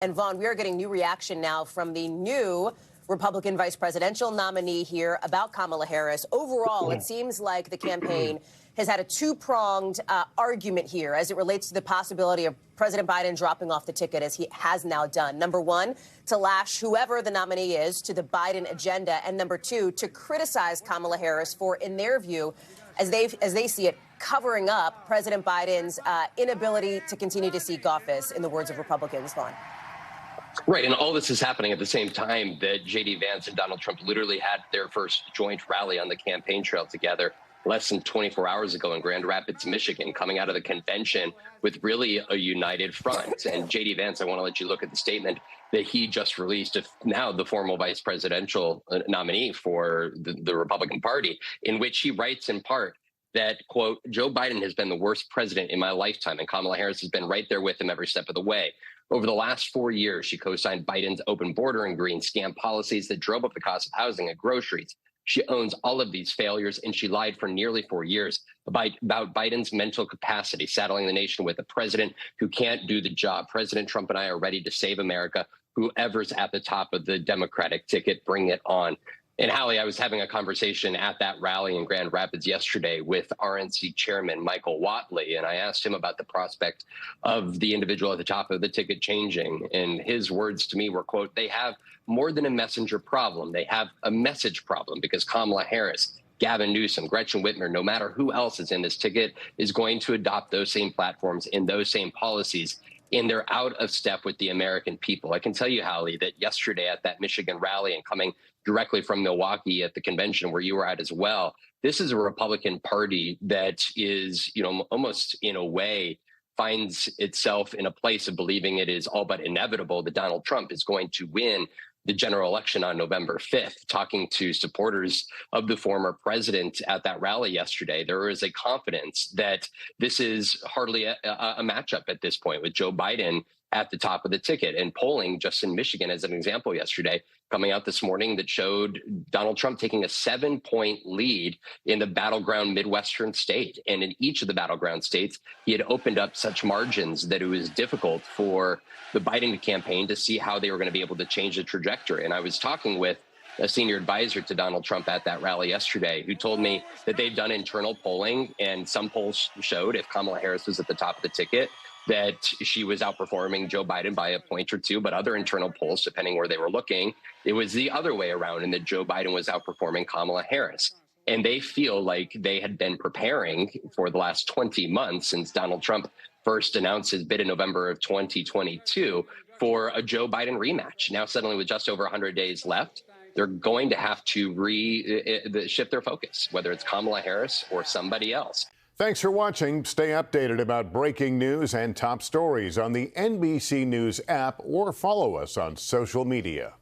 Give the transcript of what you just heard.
And Vaughn, we are getting new reaction now from the new Republican vice presidential nominee here about Kamala Harris. Overall, it seems like the campaign has had a two-pronged argument here as it relates to the possibility of President Biden dropping off the ticket, as he has now done. Number one, to lash whoever the nominee is to the Biden agenda. And number two, to criticize Kamala Harris for, in their view, as they see it, covering up President Biden's inability to continue to seek office, in the words of Republicans. Vaughn. Right, and all this is happening at the same time that J.D. Vance and Donald Trump literally had their first joint rally on the campaign trail together less than 24 hours ago in Grand Rapids, Michigan, coming out of the convention with really a united front. And J.D. Vance, I want to let you look at the statement that he just released, now the formal vice presidential nominee for the Republican Party, in which he writes in part that, quote, Joe Biden has been the worst president in my lifetime, and Kamala Harris has been right there with him every step of the way. Over the last 4 years, she co-signed Biden's open border and green scam policies that drove up the cost of housing and groceries. She owns all of these failures, and she lied for nearly 4 years about Biden's mental capacity, saddling the nation with a president who can't do the job. President Trump and I are ready to save America. Whoever's at the top of the Democratic ticket, bring it on. And Hallie, I was having a conversation at that rally in Grand Rapids yesterday with RNC chairman Michael Whatley, and I asked him about the prospect of the individual at the top of the ticket changing. And his words to me were, quote, they have more than a messenger problem. They have a message problem, because Kamala Harris, Gavin Newsom, Gretchen Whitmer, no matter who else is in this ticket, is going to adopt those same platforms and those same policies. And they're out of step with the American people. I can tell you, Hallie, that yesterday at that Michigan rally and coming directly from Milwaukee at the convention where you were at as well, this is a Republican Party that is, almost in a way finds itself in a place of believing it is all but inevitable that Donald Trump is going to win the general election on November 5th. Talking to supporters of the former president at that rally yesterday, there is a confidence that this is hardly a matchup at this point, with Joe Biden at the top of the ticket. And polling just in Michigan, as an example, yesterday, coming out this morning, that showed Donald Trump taking a 7-point lead in the battleground Midwestern state. And in each of the battleground states, he had opened up such margins that it was difficult for the Biden campaign to see how they were going to be able to change the trajectory. And I was talking with a senior advisor to Donald Trump at that rally yesterday, who told me that they've done internal polling, and some polls showed if Kamala Harris was at the top of the ticket, that she was outperforming Joe Biden by a point or two, but other internal polls, depending where they were looking, it was the other way around, and that Joe Biden was outperforming Kamala Harris. And they feel like they had been preparing for the last 20 months since Donald Trump first announced his bid in November of 2022 for a Joe Biden rematch. Now, suddenly, with just over 100 days left, they're going to have to shift their focus, whether it's Kamala Harris or somebody else. Thanks for watching. Stay updated about breaking news and top stories on the NBC News app, or follow us on social media.